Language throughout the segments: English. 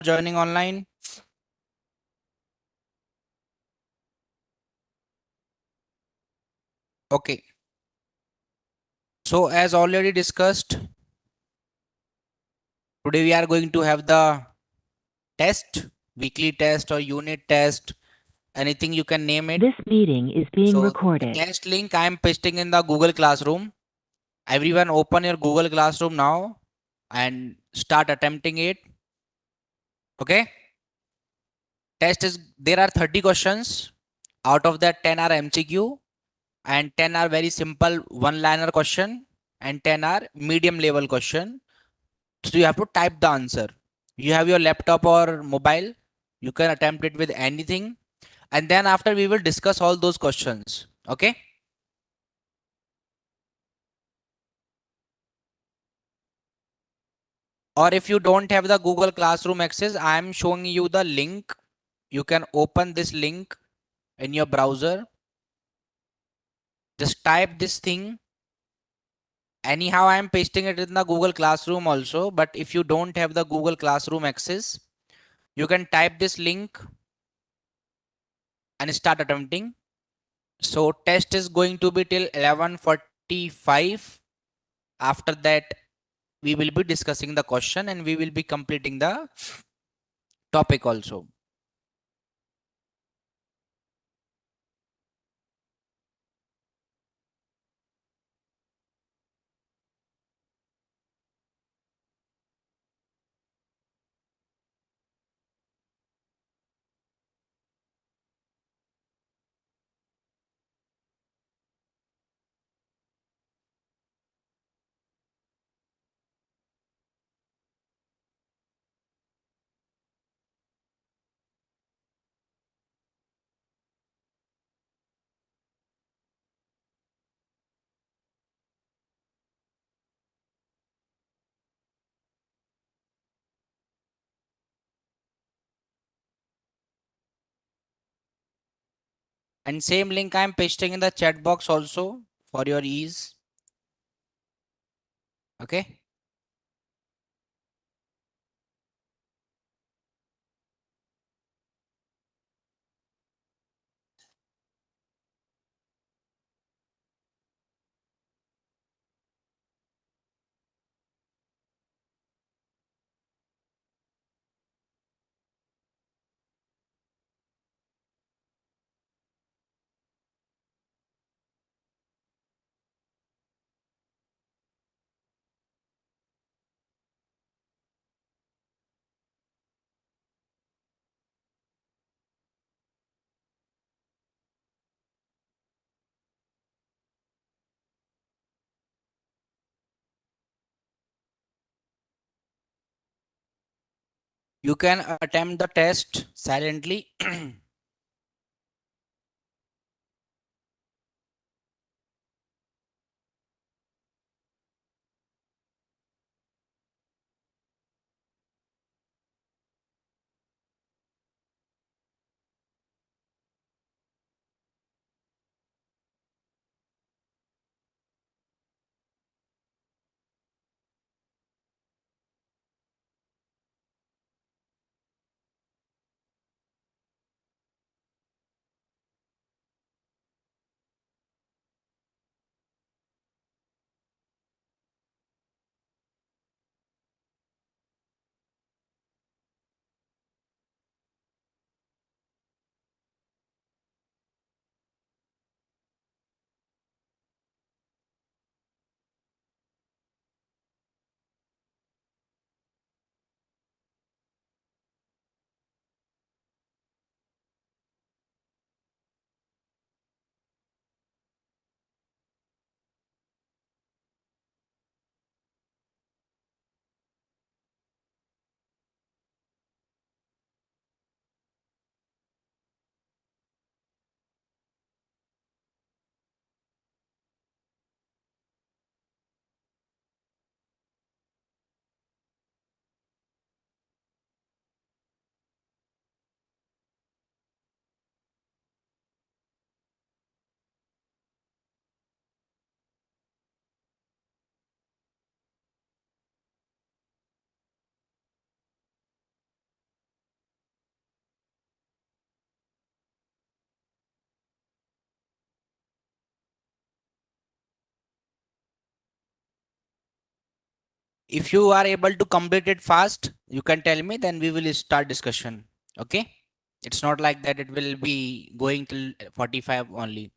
joining online. Okay. So as already discussed, today we are going to have the test, weekly test or unit test, anything you can name it. This meeting is being So the recorded. test link I am pasting in the Google Classroom. Everyone open your Google Classroom now and start attempting it. Okay. Test is there are 30 questions. Out of that 10 are MCQ and 10 are very simple one liner question and 10 are medium level question. So you have to type the answer. You have your laptop or mobile, you can attempt it with anything, and then after we will discuss all those questions. Okay. Or if you don't have the Google Classroom access, I am showing you the link. You can open this link in your browser. Just type this thing. Anyhow, I am pasting it in the Google Classroom also, but if you don't have the Google Classroom access, you can type this link and start attempting. So test is going to be till 11:45. After that, we will be discussing the question and we will be completing the topic also. And same link I am pasting in the chat box also for your ease. Okay. You can attempt the test silently. If you are able to complete it fast, you can tell me, then we will start discussion. Okay? It's not like that it will be going till 45 only.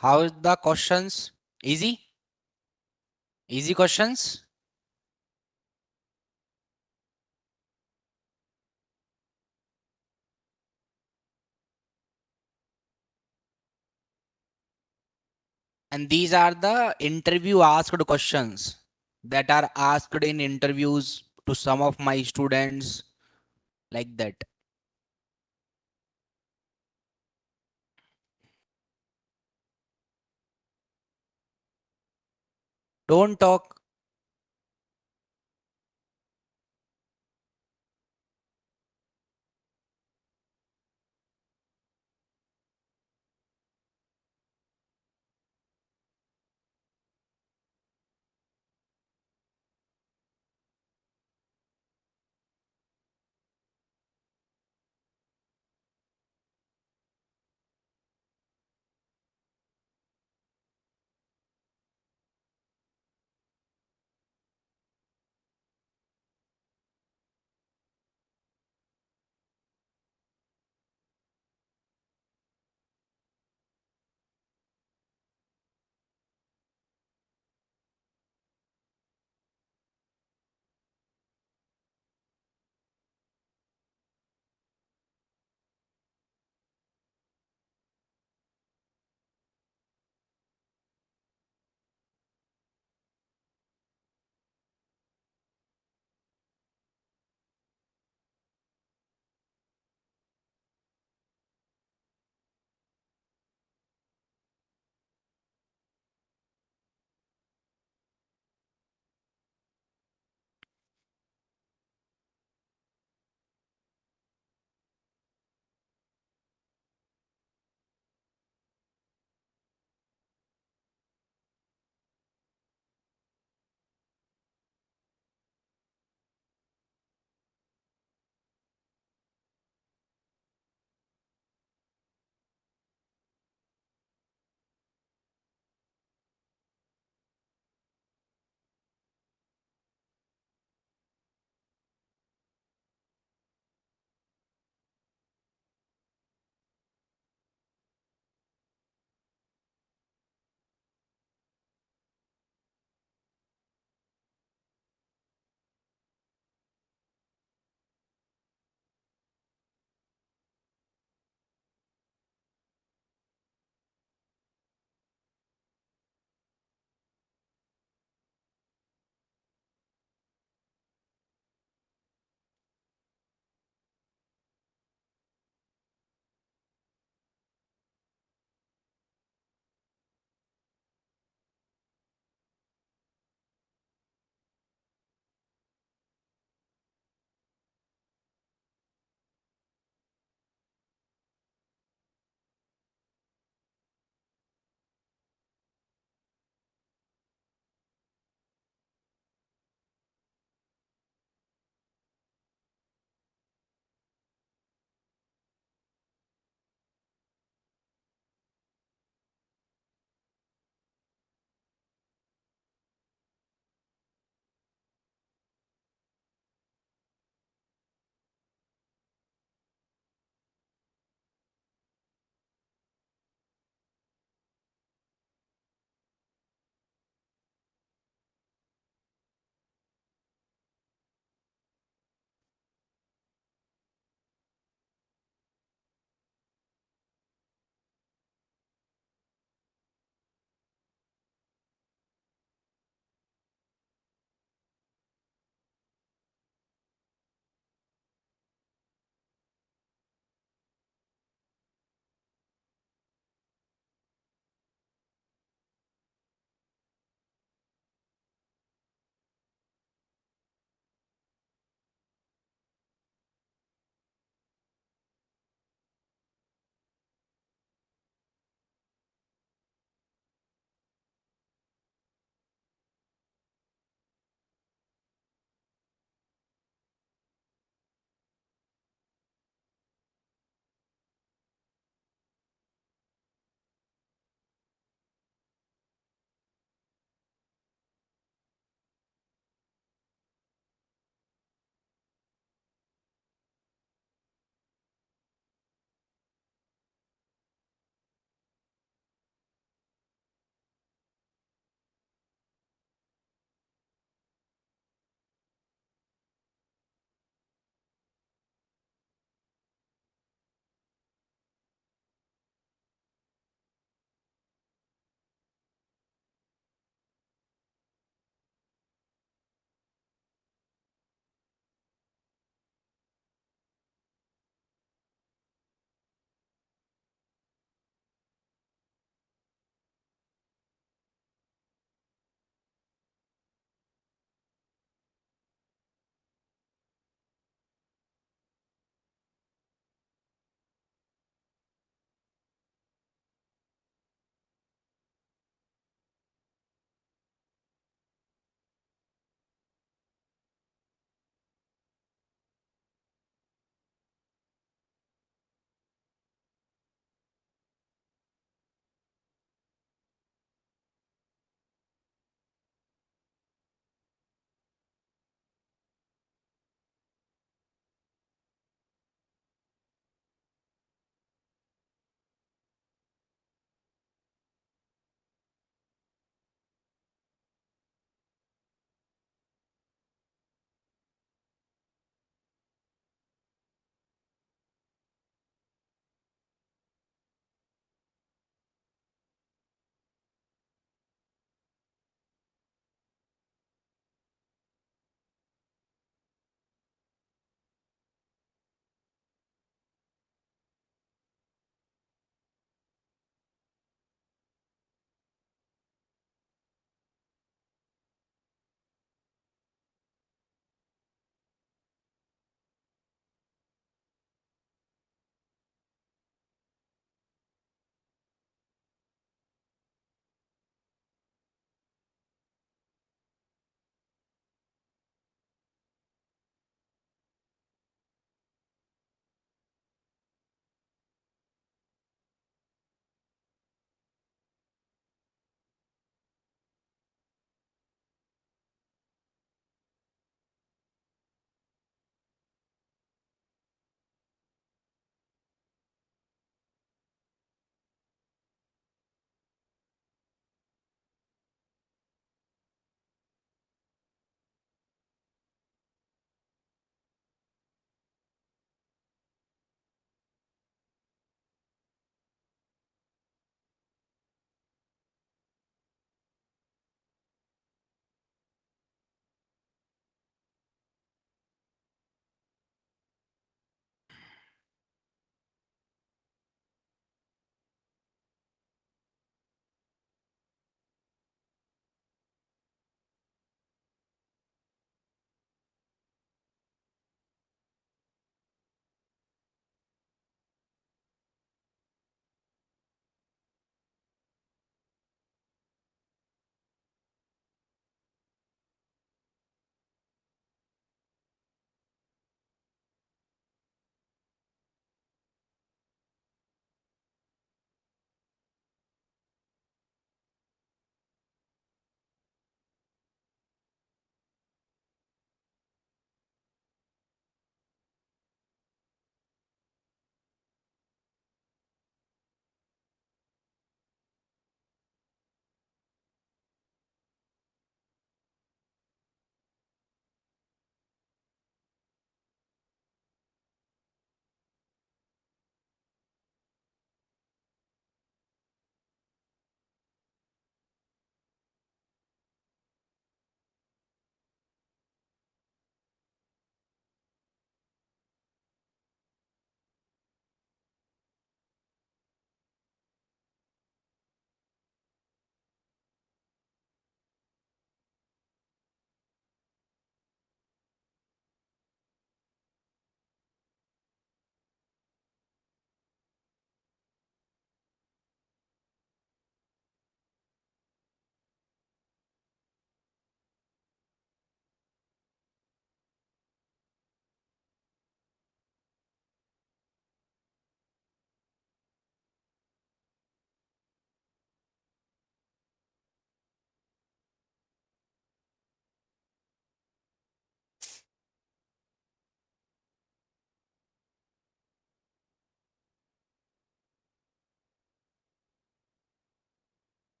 How is the questions? Easy? Easy questions? And these are the interview asked questions that are asked in interviews to some of my students, like that. Don't talk.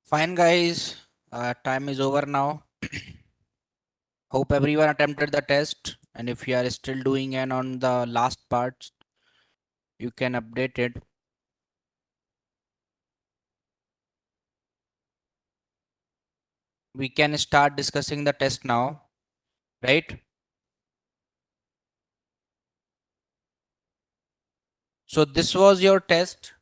Fine, guys. Time is over now. Hope everyone attempted the test. And if you are still doing and on the last part, you can update it. We can start discussing the test now, right? So this was your test,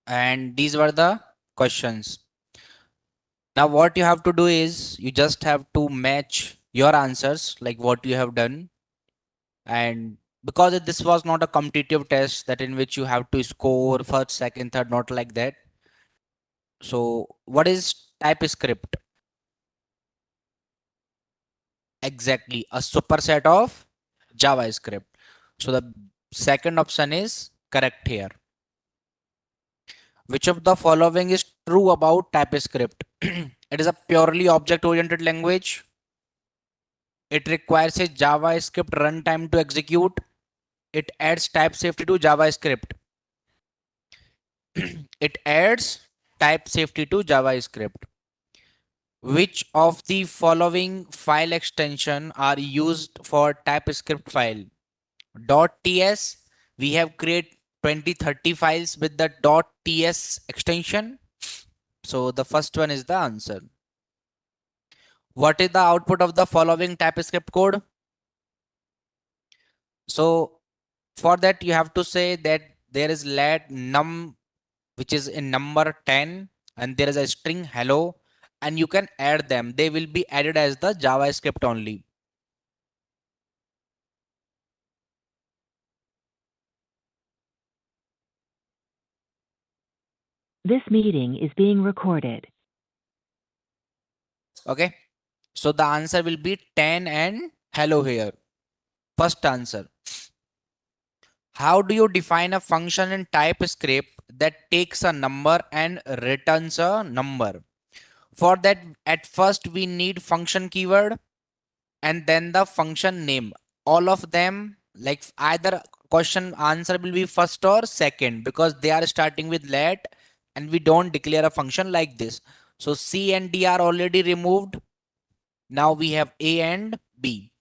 and these were the questions. Now what you have to do is you just have to match your answers like what you have done. And because this was not a competitive test that in which you have to score first, second, third, not like that. So what is TypeScript? Exactly, a superset of JavaScript. So the second option is correct here. Which of the following is true about TypeScript? It is a purely object-oriented language. It requires a JavaScript runtime to execute. It adds type safety to JavaScript. It adds type safety to JavaScript. Which of the following file extension are used for TypeScript file? .ts. We have created 20-30 files with the .ts extension. So the first one is the answer. What is the output of the following TypeScript code? So for that you have to say that there is let num which is in number 10 and there is a string hello and you can add them. They will be added as the JavaScript only. This meeting is being recorded. Okay. So the answer will be 10 and hello here. First answer. How do you define a function in TypeScript that takes a number and returns a number? For that, at first we need function keyword and then the function name. All of them, like either question answer will be first or second because they are starting with let and we don't declare a function like this. So C and D are already removed. Now we have A and B.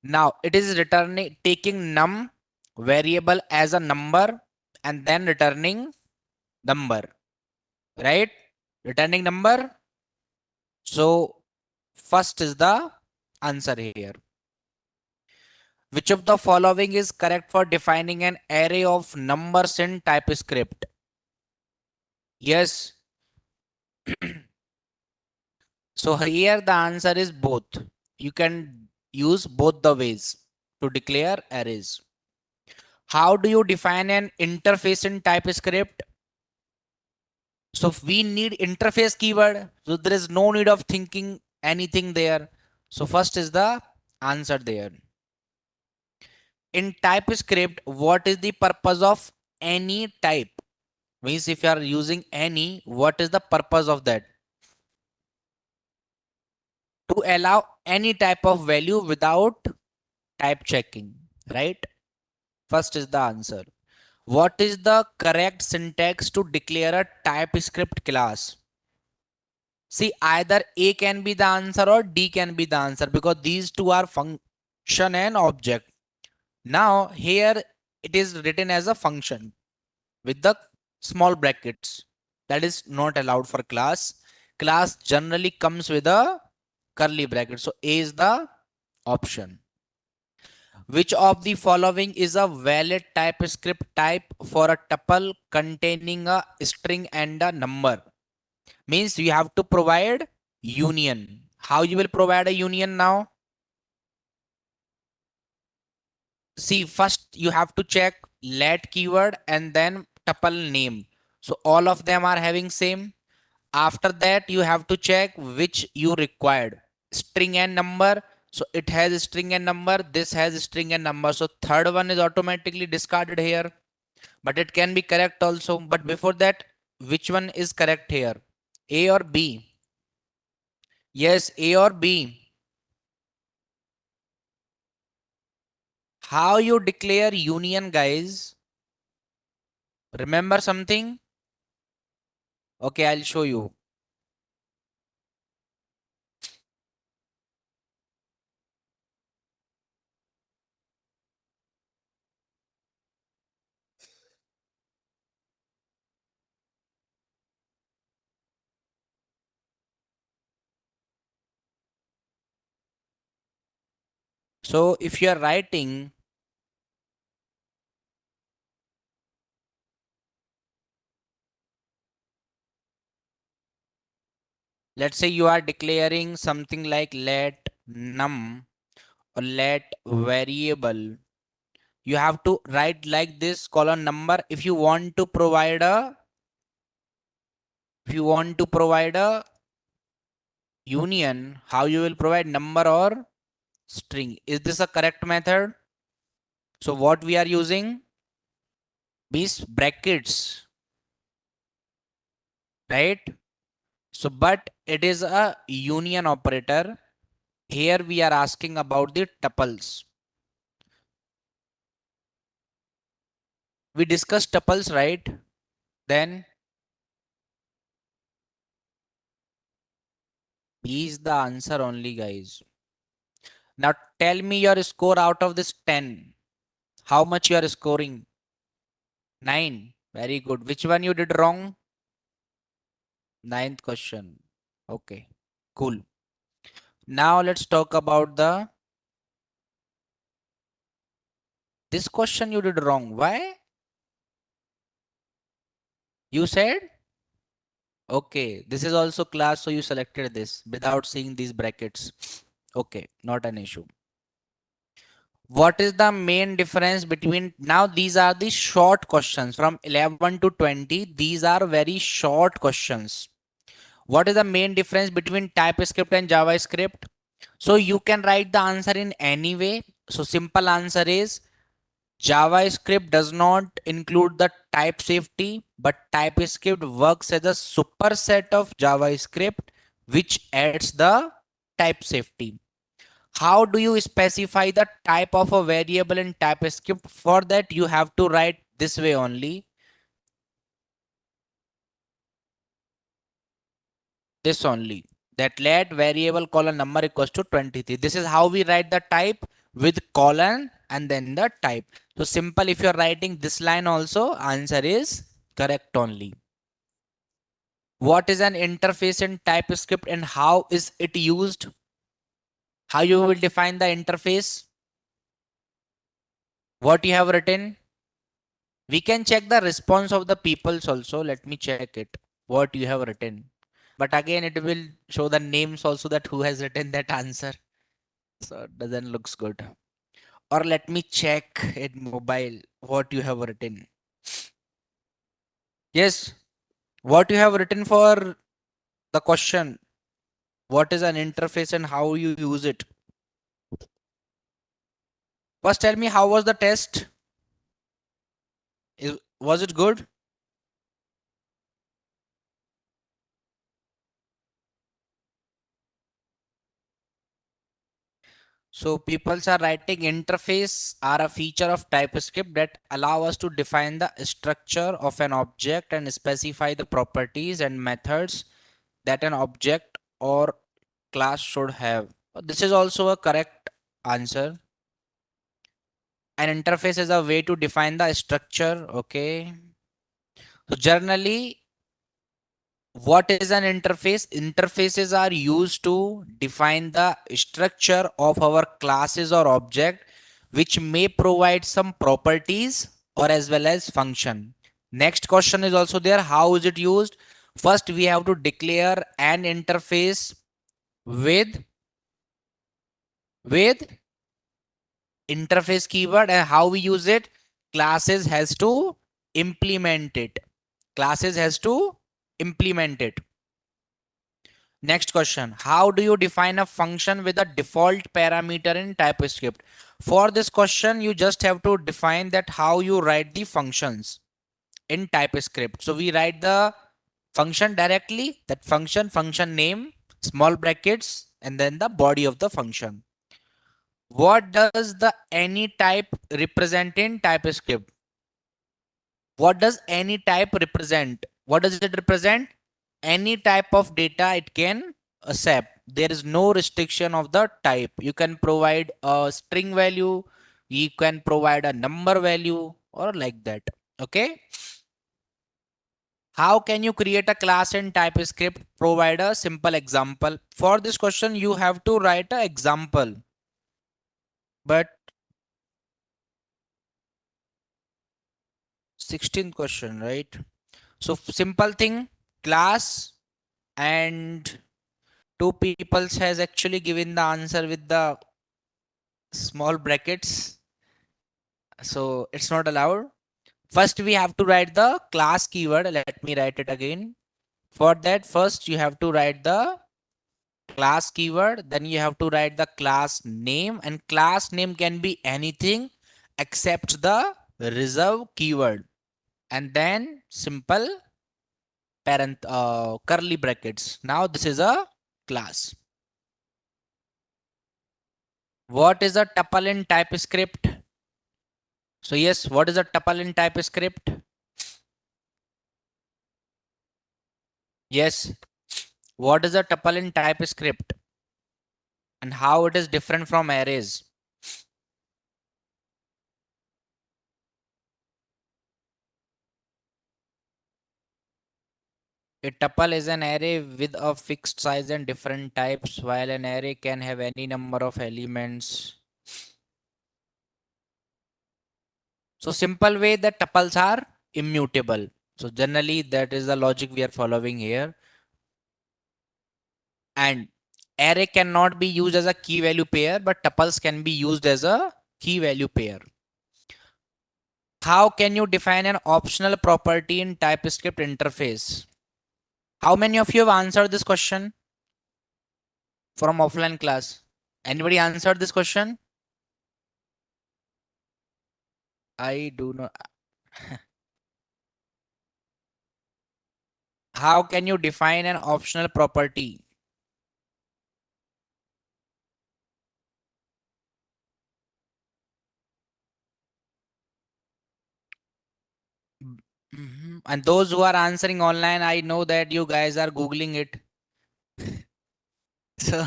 Now it is returning taking num variable as a number and then returning number, right? Returning number. So first is the answer here. Which of the following is correct for defining an array of numbers in TypeScript? Yes. So here the answer is both. You can use both the ways to declare arrays. How do you define an interface in TypeScript? So we need interface keyword. So there is no need of thinking anything there. So first is the answer there. In TypeScript, what is the purpose of any type? Means if you are using any, what is the purpose of that? To allow any type of value without type checking, right? First is the answer. What is the correct syntax to declare a TypeScript class? See, either A can be the answer or D can be the answer because these two are function and object. Now here it is written as a function with the small brackets. That is not allowed for class. Class generally comes with a curly bracket. So A is the option. Which of the following is a valid TypeScript type for a tuple containing a string and a number? Means you have to provide union. How you will provide a union now? See, first you have to check let keyword and then tuple name. So all of them are having same. After that, you have to check which you required. String and number. So it has string and number. This has string and number. So third one is automatically discarded here. But it can be correct also. But before that, which one is correct here? A or B? Yes, A or B. How you declare union, guys? Remember something? Okay, I'll show you. So if you are writing, let's say you are declaring something like let num or let variable, you have to write like this colon number. If you want to provide a, if you want to provide a union, how you will provide number or string? Is this a correct method? So what we are using is brackets, right? So but it is a union operator. Here we are asking about the tuples. We discussed tuples, right? Then B is the answer only, guys. Now tell me your score out of this 10. How much you are scoring? 9. Very good. Which one you did wrong? Ninth question. Okay, cool. Now let's talk about the, this question you did wrong. Why? You said? Okay, this is also class, so you selected this without seeing these brackets. Okay, not an issue. What is the main difference between, now these are the short questions from 11 to 20. These are very short questions. What is the main difference between TypeScript and JavaScript? So you can write the answer in any way. So simple answer is JavaScript does not include the type safety, but TypeScript works as a superset of JavaScript, which adds the type safety. How do you specify the type of a variable in TypeScript? For that, you have to write this way only. This only. That let variable colon number equals to 23. This is how we write the type, with colon and then the type. So simple, if you're writing this line also, answer is correct only. What is an interface in TypeScript and how is it used? How you will define the interface? What you have written? We can check the response of the peoples also. Let me check it. What you have written. But again, it will show the names also, that who has written that answer. So it doesn't looks good. Or let me check it mobile what you have written. Yes, what you have written for the question. What is an interface and how you use it? First tell me, how was the test? Was it good? So people are writing interface are a feature of TypeScript that allow us to define the structure of an object and specify the properties and methods that an object or class should have. This is also a correct answer. An interface is a way to define the structure. Okay. So generally, what is an interface? Interfaces are used to define the structure of our classes or object, which may provide some properties or as well as function. Next question is also there. How is it used? First, we have to declare an interface with with interface keyword, and how we use it? Classes has to implement it. Classes has to implement it. Next question. How do you define a function with a default parameter in TypeScript? For this question, you just have to define that how you write the functions in TypeScript. So we write the function directly, that function name, small brackets, and then the body of the function. What does the any type represent in TypeScript? What does any type represent? What does it represent? any type of data it can accept. There is no restriction of the type. You can provide a string value, you can provide a number value, or like that. Okay. How can you create a class in TypeScript? Provide a simple example. For this question, you have to write an example. But 16th question, right? So simple thing, class, and two peoples has actually given the answer with the small brackets. So it's not allowed. First, we have to write the class keyword. Let me write it again. For that, first you have to write the class keyword. Then you have to write the class name, and class name can be anything except the reserve keyword. And then simple parent curly brackets. Now this is a class. What is a tuple in TypeScript? So yes, what is a tuple in TypeScript? Yes. What is a tuple in TypeScript and how it is different from arrays? A tuple is an array with a fixed size and different types, while an array can have any number of elements. So simple way that tuples are immutable. So generally that is the logic we are following here. And array cannot be used as a key value pair, but tuples can be used as a key value pair. How can you define an optional property in TypeScript interface? How many of you have answered this question from offline class? Anybody answered this question? I do not. How can you define an optional property? And those who are answering online, I know that you guys are Googling it. So,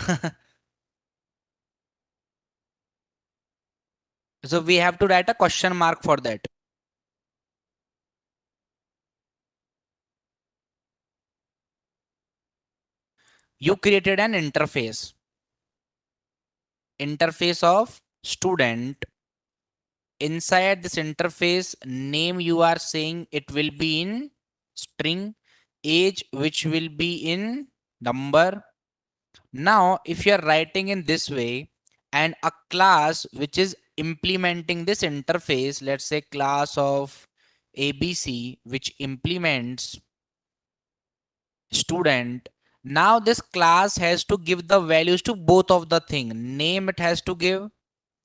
so we have to write a question mark for that. You created an interface. Interface of student. Inside this interface, name you are saying it will be in string, age which will be in number. Now, if you are writing in this way, and a class which is implementing this interface, let's say class of ABC, which implements student. Now this class has to give the values to both of the thing. Name it has to give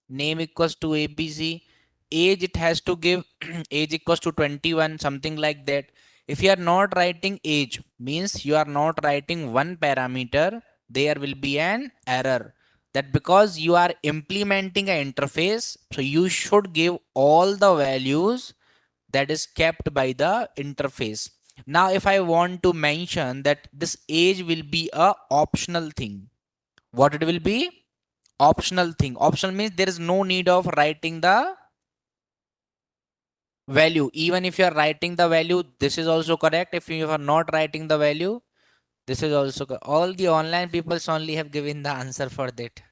name equals to ABC. Age it has to give age equals to 21, something like that. If you are not writing age, means you are not writing one parameter, there will be an error. That because you are implementing an interface, so you should give all the values that is kept by the interface. Now, if I want to mention that this age will be a optional thing, what it will be? Optional thing. Optional means there is no need of writing the value. Even if you are writing the value, this is also correct. If you are not writing the value, this is also all the online people only have given the answer for that.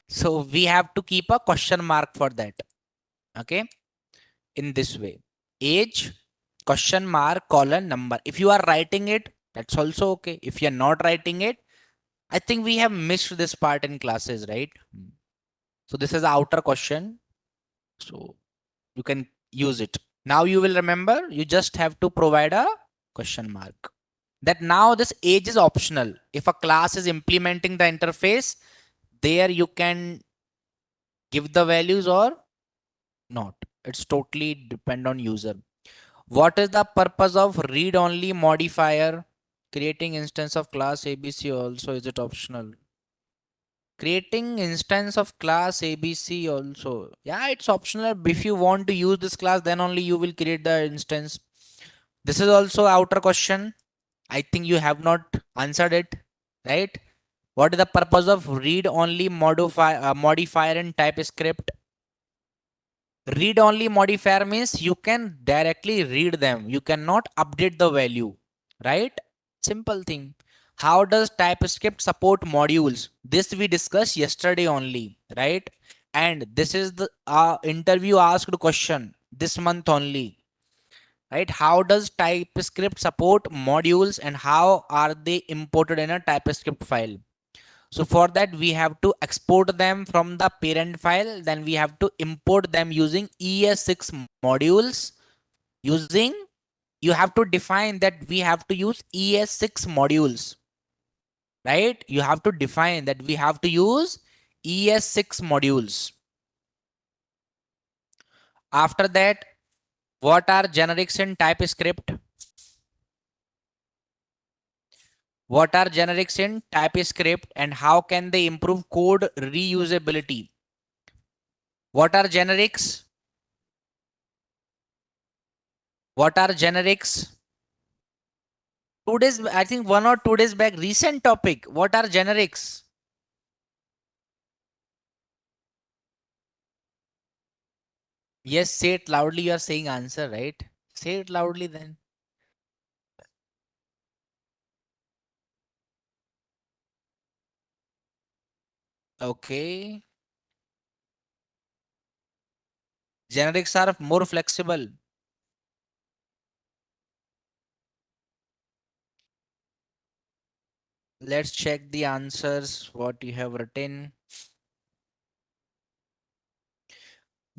So we have to keep a question mark for that. Okay. In this way, age question mark colon number. If you are writing it, that's also okay. If you're not writing it, I think we have missed this part in classes, right? So this is outer question, so you can use it. Now you will remember, you just have to provide a question mark. That now this age is optional. If a class is implementing the interface, there you can give the values or not. It's totally depend on user. What is the purpose of read only modifier? Creating instance of class ABC also, is it optional? Creating instance of class ABC also. Yeah, it's optional. If you want to use this class, then only you will create the instance. This is also outer question. I think you have not answered it, right? What is the purpose of read-only modifier in TypeScript? Read-only modifier means you can directly read them. You cannot update the value, right? Simple thing. How does TypeScript support modules? This we discussed yesterday only, right? And this is the interview asked question this month only, right? How does TypeScript support modules and how are they imported in a TypeScript file? So for that, we have to export them from the parent file. Then we have to import them using ES6 modules. Using, you have to define that we have to use ES6 modules, right? You have to define that we have to use ES6 modules. After that, what are generics in TypeScript? What are generics in TypeScript and how can they improve code reusability? What are generics? What are generics? 2 days, I think 1 or 2 days back, recent topic. What are generics? Yes, say it loudly. You are saying answer, right? Say it loudly then. Okay. Generics are more flexible. Let's check the answers, what you have written.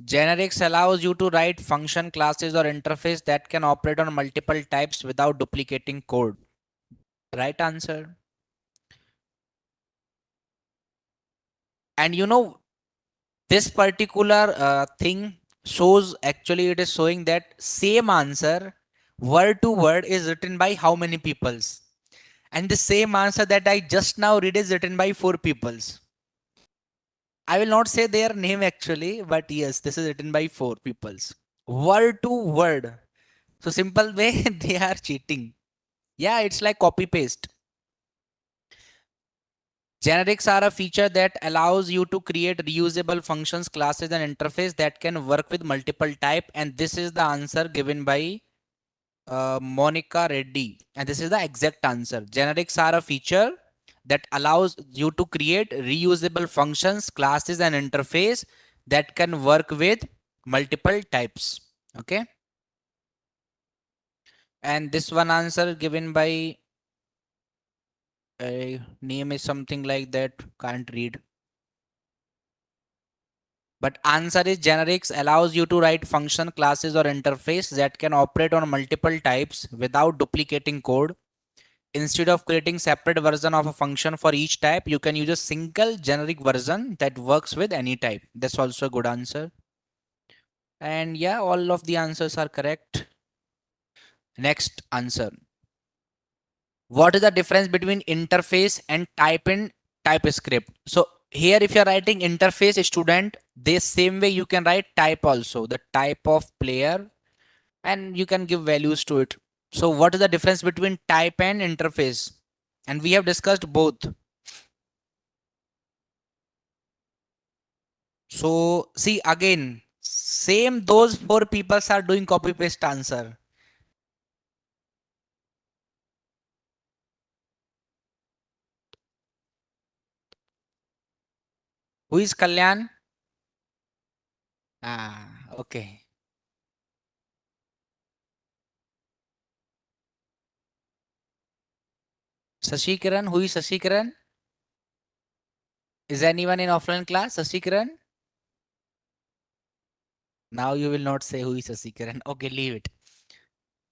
Generics allows you to write function classes or interface that can operate on multiple types without duplicating code. Right answer. And you know, this particular thing shows, actually it is showing that same answer word to word is written by how many peoples, and the same answer that I just now read is written by 4 peoples. I will not say their name actually, but yes, this is written by 4 peoples, word to word. So simple way they are cheating. Yeah, it's like copy paste. Generics are a feature that allows you to create reusable functions, classes, and interface that can work with multiple type. And this is the answer given by Monica Reddy. And this is the exact answer. Generics are a feature that allows you to create reusable functions, classes, and interface that can work with multiple types. Okay. And this one answer given by name is something like that. Can't read. But answer is generics allows you to write function classes or interface that can operate on multiple types without duplicating code. Instead of creating separate version of a function for each type, you can use a single generic version that works with any type. That's also a good answer. And yeah, all of the answers are correct. Next answer. What is the difference between interface and type in TypeScript? So here, if you're writing interface student, the same way you can write type also, the type of player, and you can give values to it. So what is the difference between type and interface? And we have discussed both. So see again, same those 4 people are doing copy paste answer. Who is Kalyan? Ah, okay. Sashikaran, who is Sashikaran? Is anyone in offline class? Sashikaran? Now you will not say who is Sashikaran. Okay, leave it.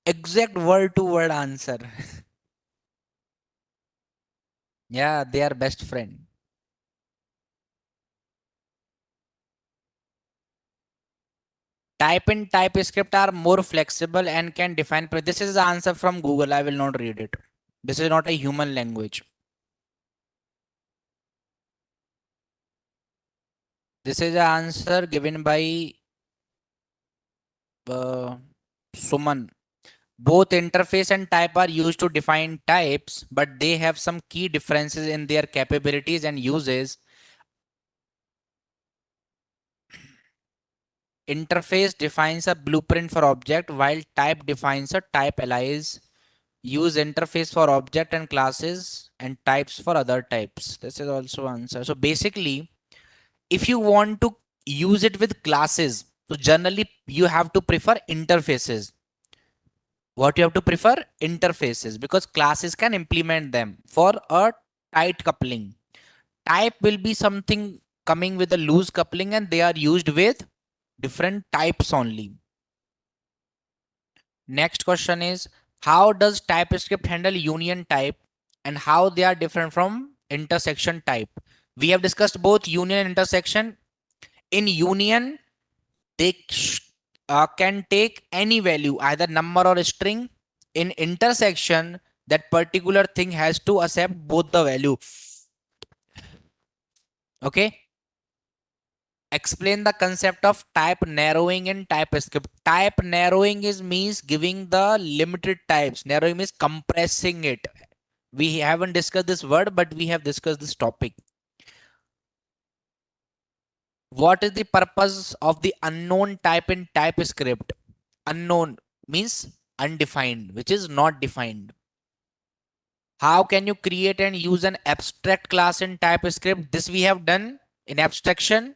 Exact word to word answer. Yeah, they are best friend. Type in TypeScript are more flexible and can define. This is the answer from Google. I will not read it. This is not a human language. This is the answer given by uh, Suman. Both interface and type are used to define types, but they have some key differences in their capabilities and uses. Interface defines a blueprint for object, while type defines a type alias. Use interface for object and classes and types for other types. This is also answer. So basically, if you want to use it with classes, so generally you have to prefer interfaces. What you have to prefer? Interfaces, because classes can implement them for a tight coupling. Type will be something coming with a loose coupling, and they are used with different types only. Next question is, how does TypeScript handle union type and how they are different from intersection type? We have discussed both union and intersection. In union, they can take any value, either number or string. In intersection, that particular thing has to accept both the value. Okay. Explain the concept of type narrowing in TypeScript. Type narrowing is means giving the limited types. Narrowing means compressing it. We haven't discussed this word, but we have discussed this topic. What is the purpose of the unknown type in TypeScript? Unknown means undefined, which is not defined. How can you create and use an abstract class in TypeScript? This we have done in abstraction.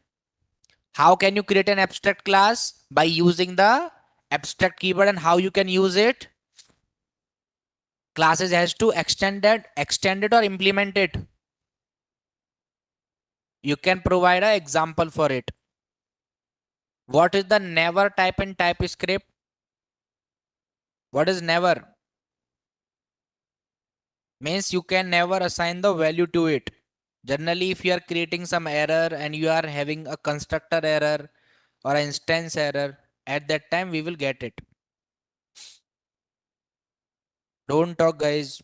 How can you create an abstract class? By using the abstract keyword. And how you can use it? Classes has to extend it or implement it. You can provide an example for it. What is the never type in TypeScript? What is never? Means you can never assign the value to it. Generally, if you are creating some error and you are having a constructor error or an instance error, at that time we will get it. Don't talk, guys.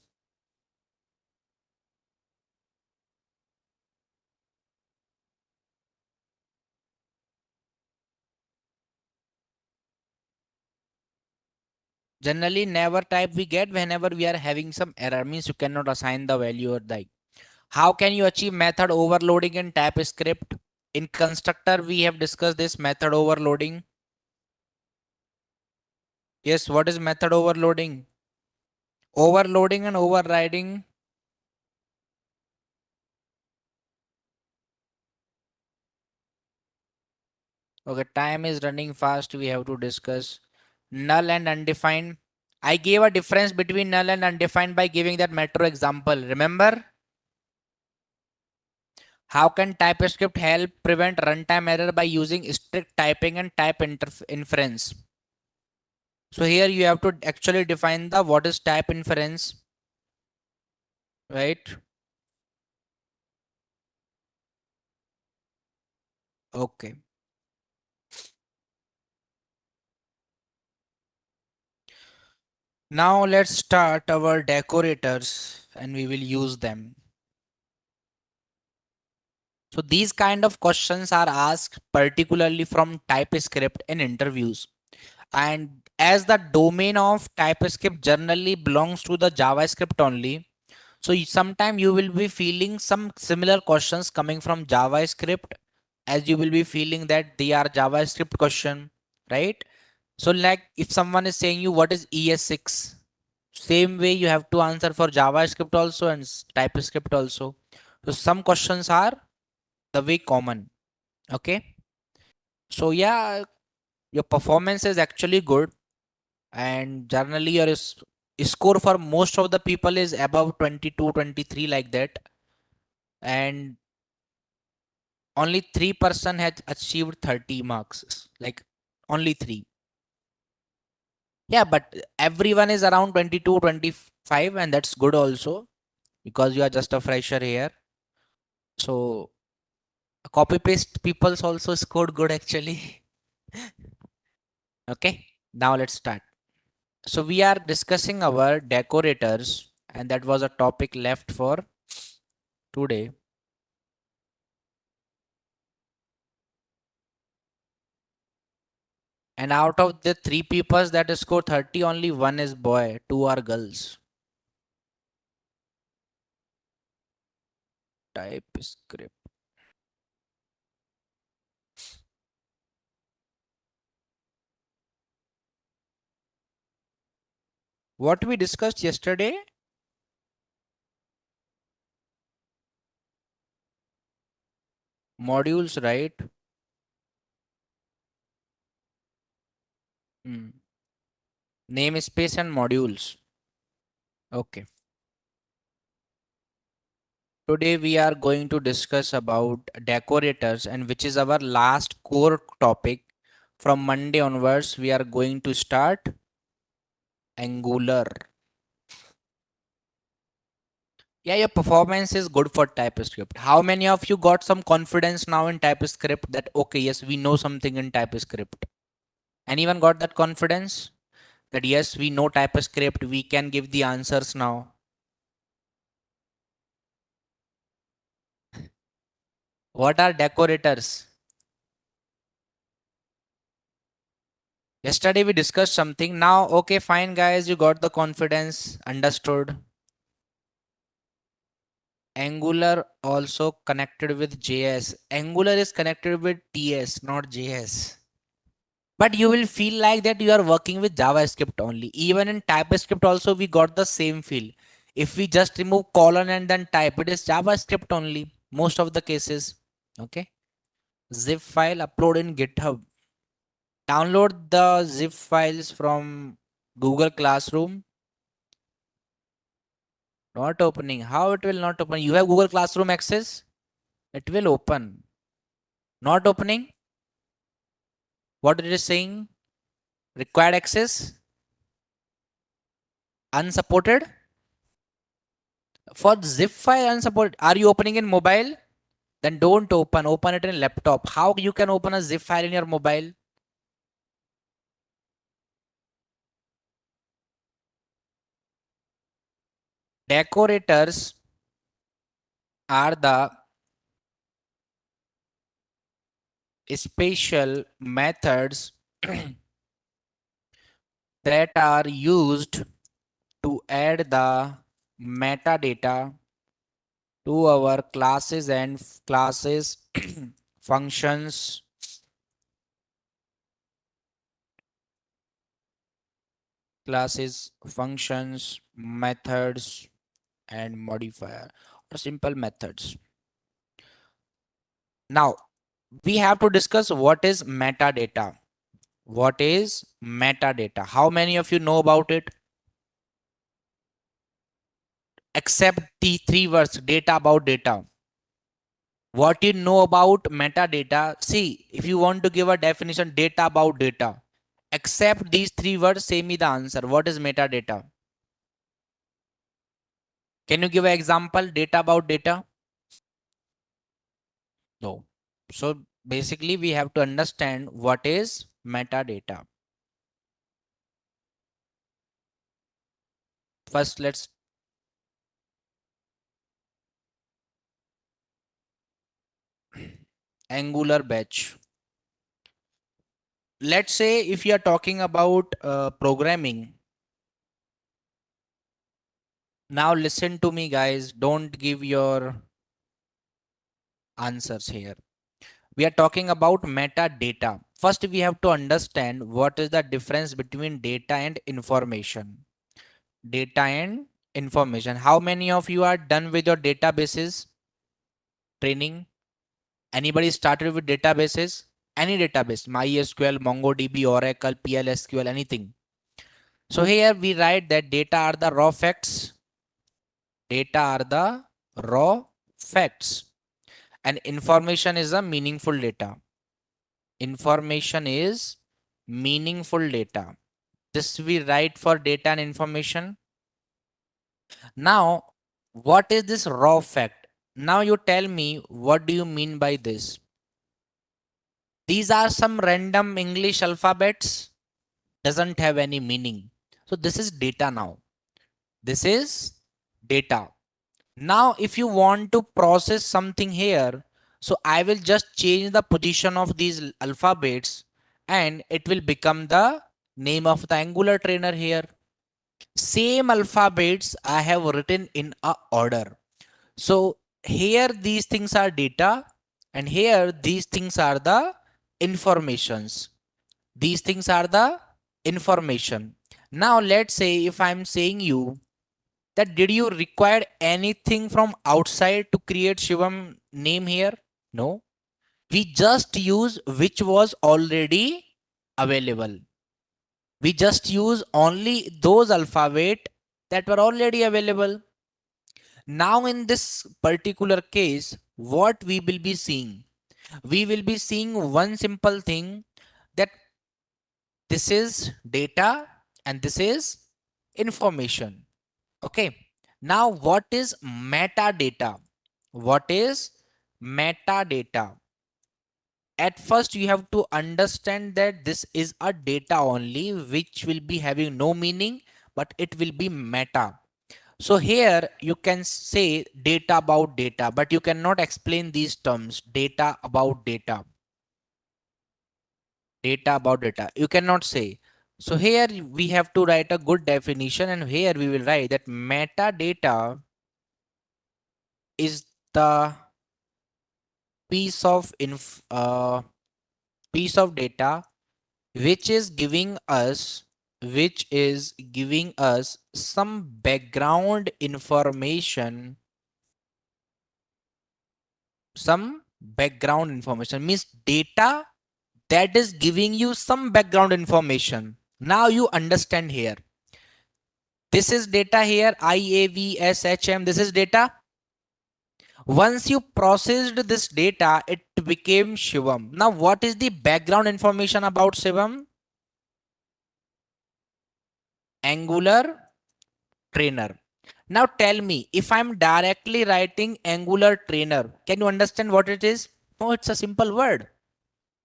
Generally, never type we get whenever we are having some error, means you cannot assign the value or the. How can you achieve method overloading in TypeScript? In constructor, we have discussed this method overloading. Yes, what is method overloading? Overloading and overriding. Okay, time is running fast. We have to discuss null and undefined. I gave a difference between null and undefined by giving that metro example. Remember? How can TypeScript help prevent runtime error by using strict typing and type inference? So here you have to actually define the what is type inference, right? Okay. Now let's start our decorators and we will use them. So these kind of questions are asked particularly from TypeScript in interviews. And as the domain of TypeScript generally belongs to the JavaScript only, so sometime you will be feeling some similar questions coming from JavaScript, as you will be feeling that they are JavaScript question, right? So like if someone is saying you what is ES6, same way you have to answer for JavaScript also and TypeScript also. So some questions are the way common. Okay. So yeah, your performance is actually good, and generally your score for most of the people is above 22, 23 like that, and only 3% has achieved 30 marks, like only 3. Yeah, but everyone is around 22, 25, and that's good also because you are just a fresher here. So copy paste people's also scored good actually. Okay, now let's start. So we are discussing our decorators, and that was a topic left for today. And out of the 3 people that score 30, only one is boy, 2 are girls. TypeScript. What we discussed yesterday? Modules, right? Hmm. Namespace and modules. Okay. Today we are going to discuss about decorators, and which is our last core topic. From Monday onwards, we are going to start Angular. Yeah, your performance is good for TypeScript. How many of you got some confidence now in TypeScript that okay, yes, we know something in TypeScript? Anyone got that confidence that yes, we know TypeScript, we can give the answers now? What are decorators? Yesterday we discussed something. Now, okay, fine, guys, you got the confidence, understood. Angular also connected with JS. Angular is connected with TS, not JS. But you will feel like that you are working with JavaScript only. Even in TypeScript also we got the same feel. If we just remove colon and then type, it is JavaScript only. Most of the cases. Okay. Zip file upload in GitHub. Download the zip files from Google Classroom. Not opening. How it will not open? You have Google Classroom access? It will open. Not opening. What it is saying? Required access? Unsupported? For zip file unsupported. Are you opening in mobile? Then don't open. Open it in laptop. How you can open a zip file in your mobile? Decorators are the special methods that are used to add the metadata to our classes and classes functions, methods and modifier or simple methods. Now we have to discuss what is metadata. What is metadata? How many of you know about it? Except the 3 words data about data. What you know about metadata? See, if you want to give a definition, data about data. Except these 3 words, say me the answer. What is metadata? Can you give an example? Data about data? No. So basically, we have to understand what is metadata. First, let's Angular batch. Let's say if you are talking about programming. Now listen to me, guys. Don't give your answers here. We are talking about metadata. First, we have to understand what is the difference between data and information. Data and information. How many of you are done with your databases training? Anybody started with databases? Any database, MySQL, MongoDB, Oracle, PLSQL, anything. So here we write that data are the raw facts. Data are the raw facts. And information is a meaningful data. Information is meaningful data. This we write for data and information. Now, what is this raw fact? Now you tell me, what do you mean by this? These are some random English alphabets, doesn't have any meaning. So this is data now. This is data. Now, if you want to process something here, so I will just change the position of these alphabets and it will become the name of the Angular trainer here. Same alphabets I have written in a order. So here these things are data, and here these things are the informations. These things are the information. Now let's say if I'm saying you that did you require anything from outside to create Shivam name here? No. We just use which was already available. We just use only those alphabet that were already available. Now in this particular case, what we will be seeing? We will be seeing one simple thing, that this is data and this is information. Okay. Now what is metadata? What is metadata? At first you have to understand that this is a data only which will be having no meaning, but it will be meta. So here you can say data about data, but you cannot explain these terms, data about data, data about data. You cannot say. So here we have to write a good definition, and here we will write that metadata is the piece of piece of data which is giving us some background information. Some background information means data that is giving you some background information. Now you understand here. This is data here, IAVSHM. This is data. Once you processed this data, it became Shivam. Now, what is the background information about Shivam? Angular trainer. Now tell me, if I'm directly writing Angular trainer, can you understand what it is? No, it's a simple word.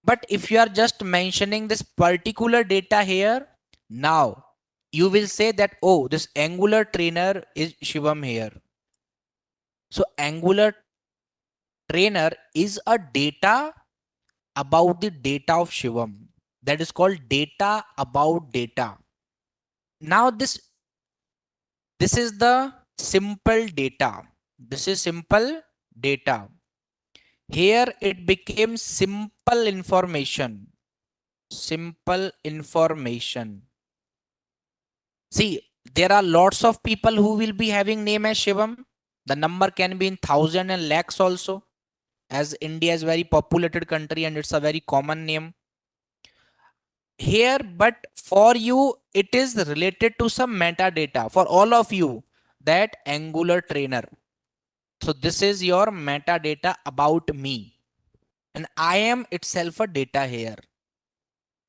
But if you are just mentioning this particular data here, now you will say that, oh, this Angular trainer is Shivam here. So Angular trainer is a data about the data of Shivam. That is called data about data. Now this is the simple data. This is simple data. Here it became simple information. Simple information. See, there are lots of people who will be having name as Shivam. The number can be in thousand and lakhs also, as India is a very populated country and it's a very common name here. But for you, it is related to some metadata for all of you, that Angular trainer. So this is your metadata about me, and I am itself a data here,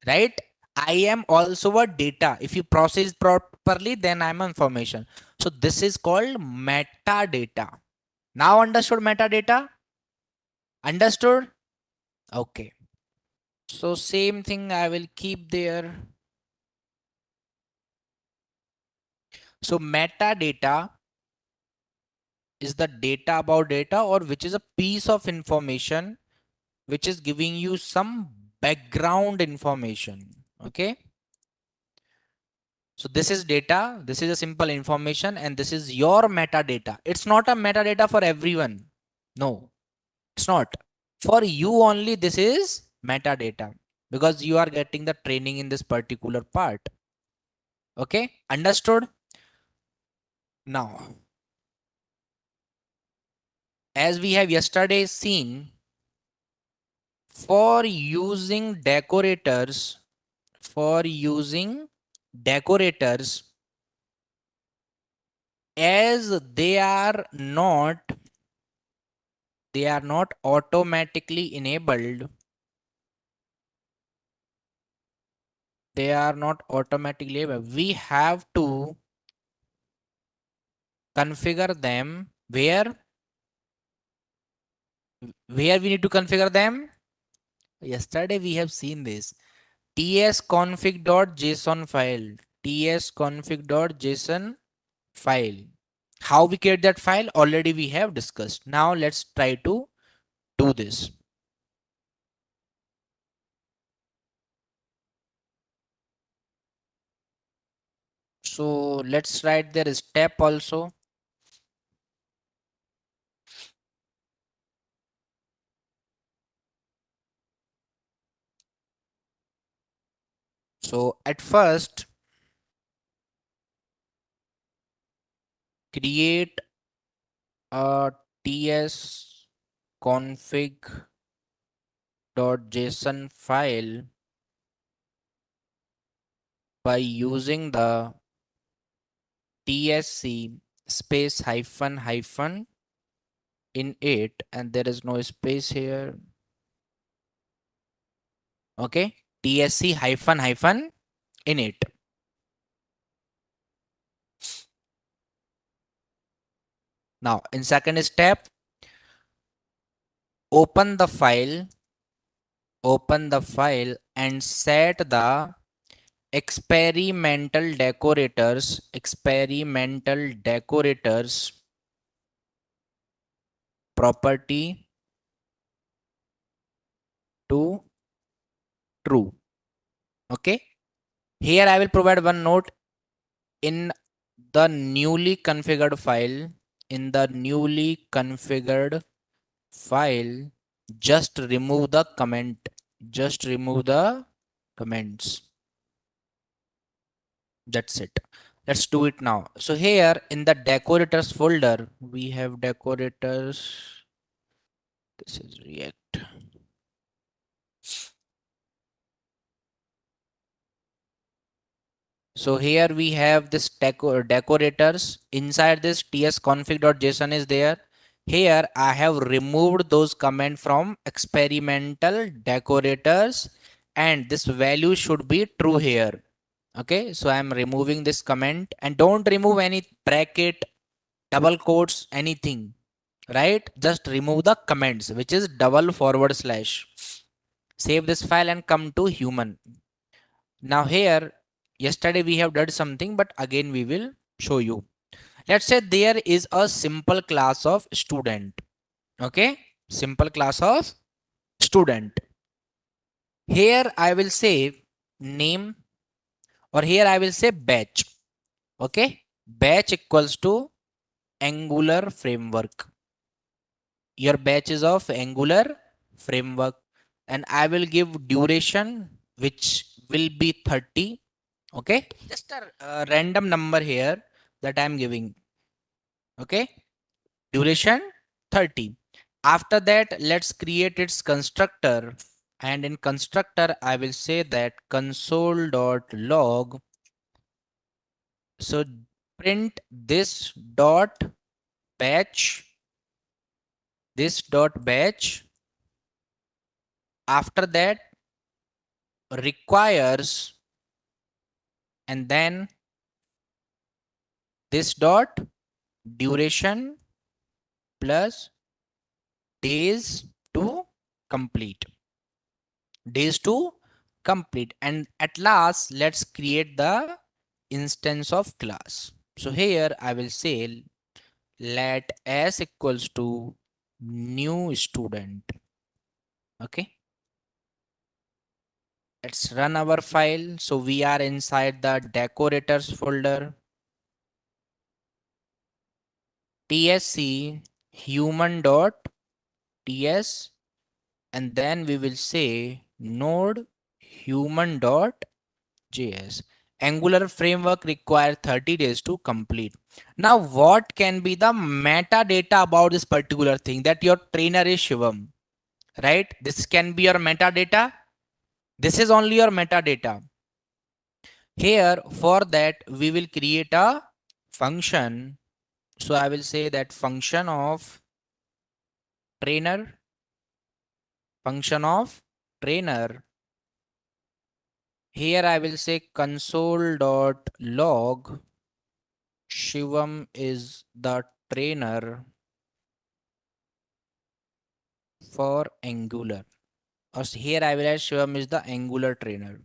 right? I am also a data. If you process properly, then I'm information. So this is called metadata. Now understood metadata? Understood? Okay. So same thing I will keep there. So metadata is the data about data, or which is a piece of information which is giving you some background information. Okay. So this is data, this is a simple information, and this is your metadata. It's not a metadata for everyone. No, it's not. For you only, this is metadata because you are getting the training in this particular part. Okay, understood? Now, as we have yesterday seen, for using decorators, as they are not automatically enabled, we have to configure them. Where we need to configure them? Yesterday we have seen this tsconfig.json file. tsconfig.json file. How we create that file already we have discussed. Now let's try to do this. So let's write their step also. So at first, create a ts config.json file by using the tsc space hyphen hyphen in it, and there is no space here. Okay, tsc hyphen hyphen in it. Now in second step, open the file and set the experimental decorators property to true. Okay, here I will provide one note. In the newly configured file, just remove the comments. That's it. Let's do it now. So here in the decorators folder, we have decorators. This is React. So here we have this decorators. Inside this tsconfig.json is there. Here I have removed those comments from experimental decorators, and this value should be true here. Okay, so I am removing this comment, and don't remove any bracket, double quotes, anything, right? Just remove the comments, which is // save this file and come to human. Now here, yesterday we have done something, but again we will show you. Let's say there is a simple class of student. Okay, simple class of student. Here I will say name, or here I will say batch. Okay, batch equals to Angular framework. Your batch is of Angular framework, and I will give duration, which will be 30. Okay, just a random number here that I am giving. Okay, duration 30. After that, let's create its constructor, and in constructor I will say that console.log. So print this dot batch, after that requires, and then this dot duration plus days to complete. And at last let's create the instance of class. So here I will say let s equals to new student. Okay, let's run our file. So we are inside the decorators folder. tsc human.ts, and then we will say node human.js. Angular framework requires 30 days to complete. Now what can be the metadata about this particular thing? That your trainer is Shivam, right? This can be your metadata. This is only your metadata. Here for that we will create a function. So I will say that function of trainer, here I will say console.log Shivam is the trainer for Angular. Or here I will add Shivam is the Angular trainer.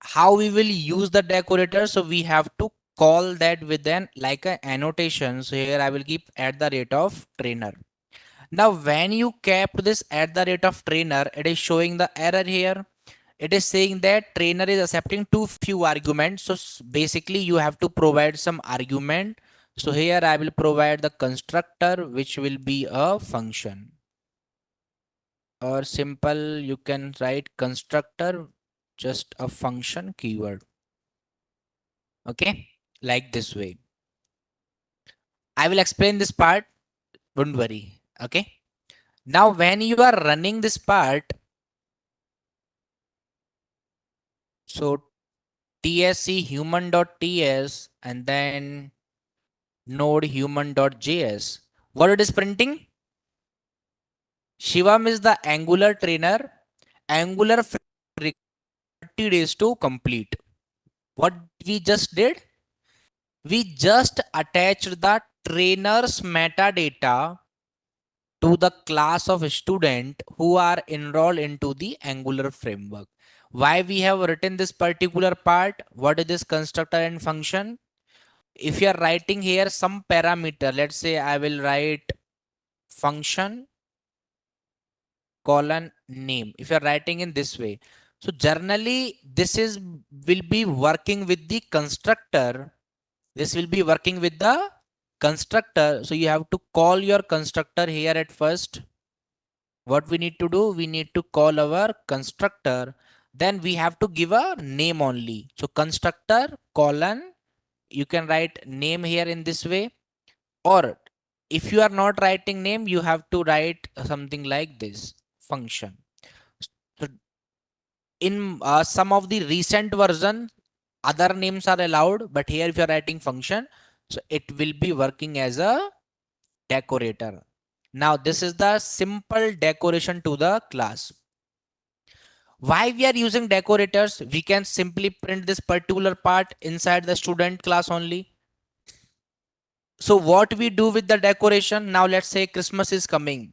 How we will use the decorator? So we have to call that with an like an annotation. So here I will keep at the rate of trainer. Now when you kept this at the rate of trainer, it is showing the error here. it is saying that trainer is accepting too few arguments. So basically you have to provide some argument. So here I will provide the constructor, which will be a function, or simple you can write constructor, just a function keyword. Okay, like this way. I will explain this part, don't worry. Okay, now when you are running this part, so tsc human.ts and then node human.js, what it is printing? Shivam is the Angular trainer. Angular 30 days to complete. What we just did? We just attached the trainer's metadata to the class of student who are enrolled into the Angular framework. Why we have written this particular part? What is this constructor and function? If you are writing here some parameter, let's say I will write function colon name. If you are writing in this way, so generally this is will be working with the constructor. This will be working with the constructor. So you have to call your constructor here at first. What we need to do, we need to call our constructor. Then we have to give a name only. So constructor colon, you can write name here in this way, or if you are not writing name, you have to write something like this function. So in some of the recent version, other names are allowed, but here if you are writing function, so it will be working as a decorator. Now this is the simple decoration to the class. Why we are using decorators? We can simply print this particular part inside the student class only. So what we do with the decoration? Now let's say Christmas is coming.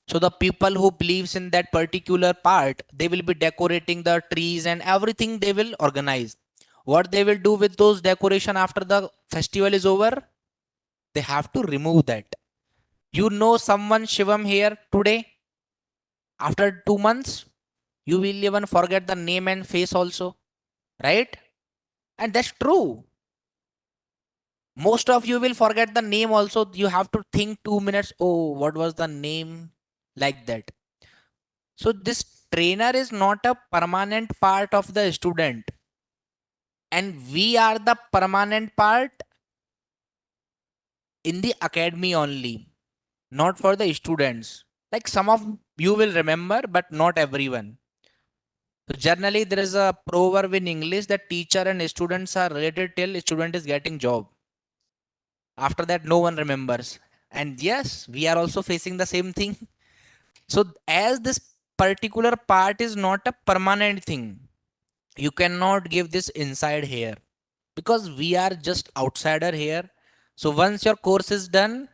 So the people who believes in that particular part, they will be decorating the trees and everything they will organize. What they will do with those decoration after the festival is over? They have to remove that. You know someone Shivam here today, after 2 months, you will even forget the name and face also, right? And that's true. Most of you will forget the name also. You have to think 2 minutes. Oh, what was the name? Like that. So this trainer is not a permanent part of the student, and we are the permanent part in the academy only, not for the students. Like some of you will remember, but not everyone. So generally, there is a proverb in English that teacher and students are related till student is getting job. After that, no one remembers. And yes, we are also facing the same thing. So as this particular part is not a permanent thing, you cannot give this inside here because we are just outsider here. So once your course is done,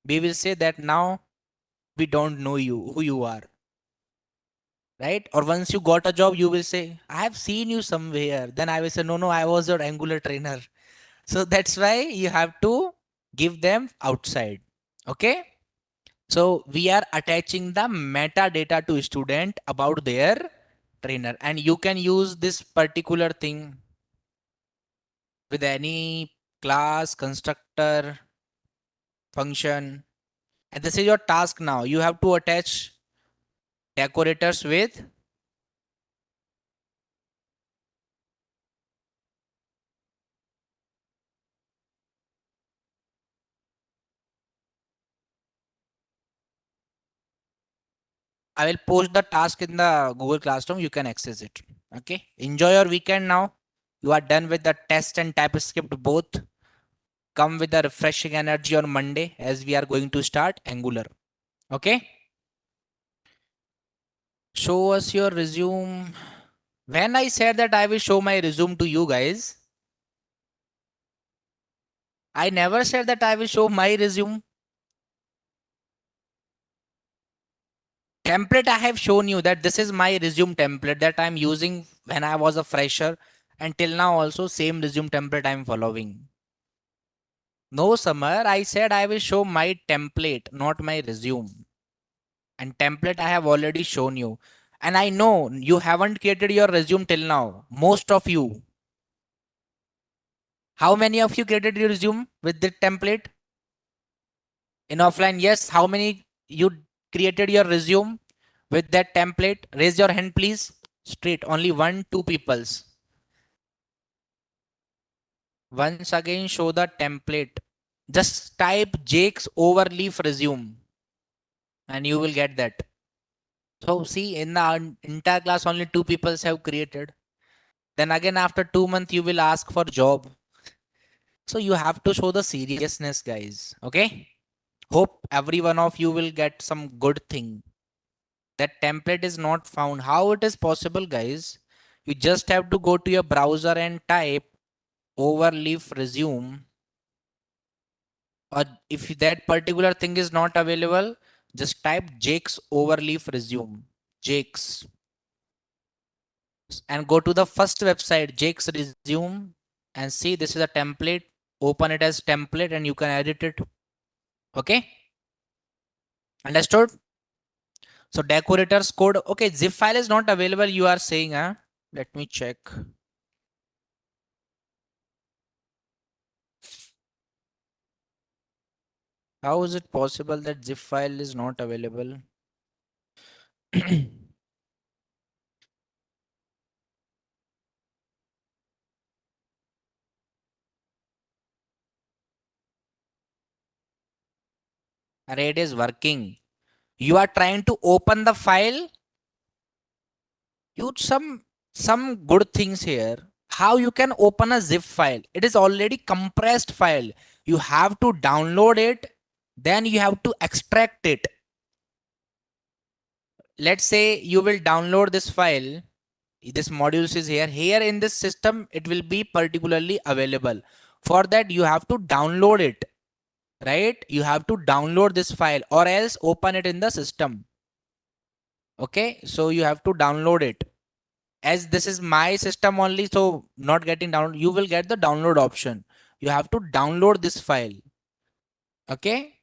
we will say that now we don't know you, who you are, right? Or once you got a job, you will say, I have seen you somewhere. Then I will say, no, no, I was your Angular trainer. So that's why you have to give them outside. Okay. So we are attaching the metadata to student about their trainer, and you can use this particular thing with any class, constructor, function. And this is your task now. You have to attach decorators with I will post the task in the Google Classroom. You can access it. Okay. Enjoy your weekend now. You are done with the test and TypeScript both. Come with a refreshing energy on Monday as we are going to start Angular. Okay. Show us your resume. When I said that I will show my resume to you guys, I never said that I will show my resume. Template I have shown you that this is my resume template that I'm using when I was a fresher, and till now also same resume template I'm following. No, Summer, I said I will show my template, not my resume. And template I have already shown you. And I know you haven't created your resume till now. Most of you. How many of you created your resume with the template? In offline, yes. How many you created your resume with that template? Raise your hand, please. Straight. Only one, two peoples. Once again, show the template. Just type Jake's overleaf resume and you will get that. So see, in the entire class, only two people have created. Then again, after 2 months, you will ask for job. So you have to show the seriousness, guys. Okay. Hope every one of you will get some good thing. That template is not found. How it is possible, guys? You just have to go to your browser and type overleaf resume. Or if that particular thing is not available, just type Jake's overleaf resume. Jake's. And go to the first website, Jake's resume, and see this is a template. Open it as template and you can edit it. Okay. Understood? So decorator's code. Okay, zip file is not available. You are saying, huh? Let me check. How is it possible that zip file is not available? Array, it is working. You are trying to open the file. You some good things here. How you can open a zip file? It is already compressed file. You have to download it. Then you have to extract it. Let's say you will download this file. This modules is here in this system it will be particularly available. For that you have to download it, right? You have to download this file or else open it in the system. Okay, so you have to download it. As this is my system only, so not getting down, you will get the download option. You have to download this file. Okay,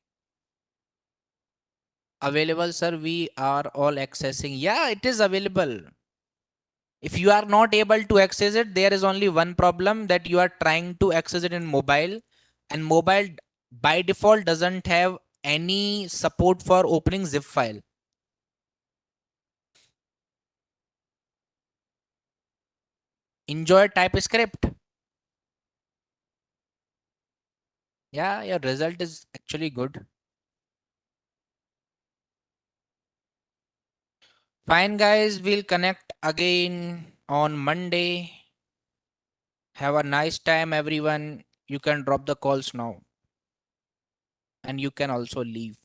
available sir, we are all accessing. Yeah, it is available. If you are not able to access it, there is only one problem, that you are trying to access it in mobile, and mobile by default doesn't have any support for opening zip file. Enjoy TypeScript. Yeah, your result is actually good. Fine guys, we'll connect again on Monday. Have a nice time everyone. You can drop the calls now and you can also leave.